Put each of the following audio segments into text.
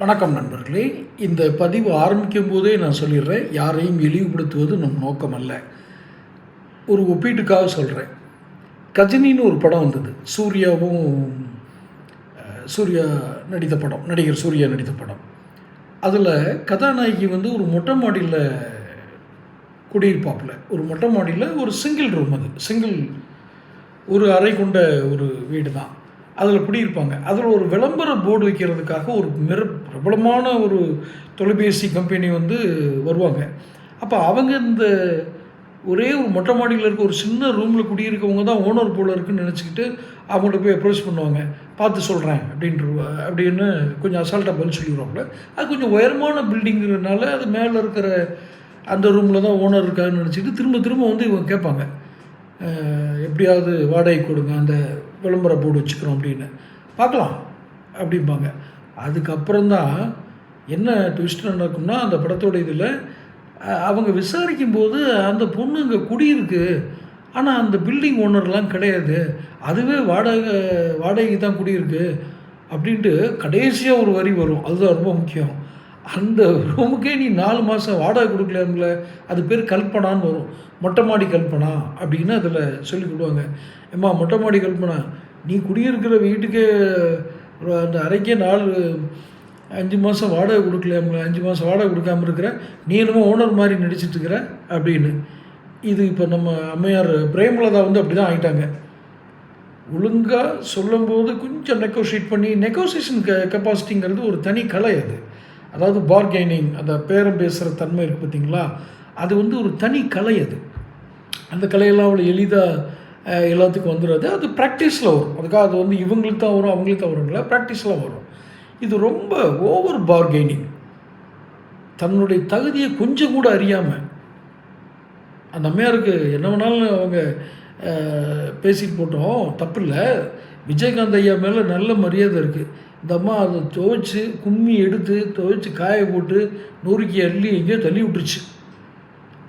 வணக்கம் நண்பர்களே. இந்த பதிவு ஆரம்பிக்கும் போதே நான் சொல்லிடுறேன், யாரையும் இழிவுபடுத்துவது நம் நோக்கம் அல்ல. ஒரு ஒப்பீட்டுக்காக சொல்கிறேன். கஜினின்னு ஒரு படம் வந்தது. சூர்யா நடித்த படம், நடிகர் சூர்யா நடித்த படம். அதில் கதாநாயகி ஒரு மொட்டை மாடியில் குடியிருப்பாப்பில். ஒரு மொட்டை மாடியில் ஒரு சிங்கிள் ரூம், அது ஒரு அறை கொண்ட ஒரு வீடு தான். அதில் குடியிருப்பாங்க. அதில் ஒரு விளம்பர போர்டு வைக்கிறதுக்காக ஒரு பிரபலமான ஒரு தொலைபேசி கம்பெனி வருவாங்க. அப்போ அவங்க இந்த ஒரே ஒரு மொட்டை மாடியில் இருக்க ஒரு சின்ன ரூமில் குடியிருக்கவங்க தான் ஓனர் போல் இருக்குன்னு நினச்சிக்கிட்டு அவங்கள்ட்ட போய் அப்ரோச் பண்ணுவாங்க. பார்த்து சொல்கிறேன் அப்படின்னு கொஞ்சம் அசால்ட்டாக பதில் சொல்லிடுவாங்க. அது கொஞ்சம் உயரமான பில்டிங்கிறதுனால அது மேலே இருக்கிற அந்த ரூமில் தான் ஓனர் இருக்காருன்னு நினச்சிட்டு திரும்ப இவங்க கேட்பாங்க, எப்படியாவது வாடகை கொடுங்க, அந்த விளம்பர போர்டு வச்சுக்கிறோம் அப்படின்னு. பார்க்கலாம் அப்படிம்பாங்க. அதுக்கப்புறம்தான் என்ன ட்விஸ்ட் நடக்கும்னா, அந்த படத்தோட இதில் அவங்க விசாரிக்கும்போது அந்த பொண்ணு இங்கே குடியிருக்கு, ஆனால் அந்த பில்டிங் ஓனர்லாம் கிடையாது, அதுவே வாடகைக்கு தான் குடியிருக்கு அப்படின்ட்டு கடைசியாக ஒரு வரி வரும். அதுதான் ரொம்ப முக்கியம். அந்த ரூமுக்கே நீ 4 மாதம் வாடகை கொடுக்கலாம்ல, அது பேர் கல்பனான்னு வரும். மொட்டை மாடி கல்பனா அப்படின்னு அதில் சொல்லி கொடுவாங்க. ஏம்மா மொட்டை மாடி கல்பனா, நீ குடியிருக்கிற வீட்டுக்கே அந்த அறைக்கே 5 மாதம் வாடகை கொடுக்கலாம்ல, 5 மாதம் வாடகை கொடுக்காமல் இருக்கிற, நீ என்னமோ ஓனர் மாதிரி நடிச்சிட்ருக்கிற அப்படின்னு. இது இப்போ நம்ம அம்மையார் பிரேமலதா அப்படி தான் ஆகிட்டாங்க. ஒழுங்காக சொல்லும்போது கொஞ்சம் நெகோஷியேட் பண்ணி, நெகோசியேஷன் கெப்பாசிட்டிங்கிறது ஒரு தனி கலை. அதாவது பார்கெனிங், அந்த பேரம் பேசுகிற தன்மை இருக்குது பார்த்தீங்களா, அது ஒரு தனி கலை. அந்த கலையெல்லாம் அவ்வளோ எளிதாக எல்லாத்துக்கும் வந்துடாது. அது ப்ராக்டிஸில் வரும். அதுக்காக அது இவங்களுக்கு தான் வரும் அவங்களுக்கு தான் வருங்களா, ப்ராக்டிஸ்லாம் வரும். இது ரொம்ப ஓவர் பார்கெனிங். தன்னுடைய தகுதியை கொஞ்சம் கூட அறியாமல் அந்த அம்மையாருக்கு என்ன வேணாலும் அவங்க பேசிட்டு போட்டோம், தப்பு இல்லை. விஜயகாந்த் ஐயா மேலே நல்ல மரியாதை இருக்குது. இந்த அம்மா அதை துவைச்சி கும்மி எடுத்து துவைச்சி காய போட்டு நொறுக்கி அள்ளி எங்கேயோ தள்ளி விட்டுருச்சு.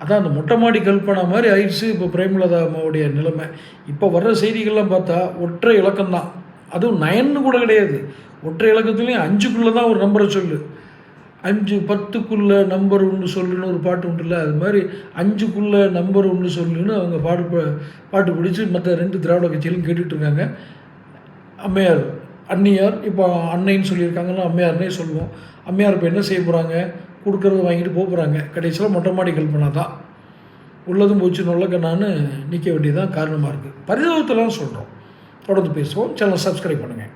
அதான் அந்த மொட்டை மாடி கல்பனா மாதிரி ஆயிடுச்சு இப்போ பிரேமலதா அம்மாவுடைய நிலைமை. இப்போ வர்ற செய்திகள்லாம் பார்த்தா ஒற்றை இலக்கம்தான், அதுவும் 9 கூட கிடையாது. ஒற்றை இலக்கத்துலேயும் 5க்குள்ளே தான் ஒரு நம்பரை சொல்லு. 5 10க்குள்ளே நம்பர் ஒன்று சொல்லுன்னு ஒரு பாட்டு உண்டுல்ல, அது மாதிரி 5க்குள்ளே நம்பர் ஒன்று சொல்லுன்னு அவங்க பாட்டு பிடிச்சி மற்ற 2 திராவிட கட்சியிலும் கேட்டுட்ருக்காங்க. அம்மையார் அன்னியார் இப்போ அன்னைன்னு சொல்லியிருக்காங்கன்னா அம்மையார்னே சொல்லுவோம். அம்மையார் இப்போ என்ன செய்ய போகிறாங்க, கொடுக்குறத வாங்கிட்டு போகிறாங்க. கடைசியில் மொட்டை மாடி கல்பனா தான் உள்ளதும் போச்சு நொல்லக்கண்ணான்னு நிற்க வேண்டியதான் காரணமாக இருக்குது. பரிதாபத்தெல்லாம் சொல்கிறோம். தொடர்ந்து பேசுவோம். சேனல் சப்ஸ்கிரைப் பண்ணுங்கள்.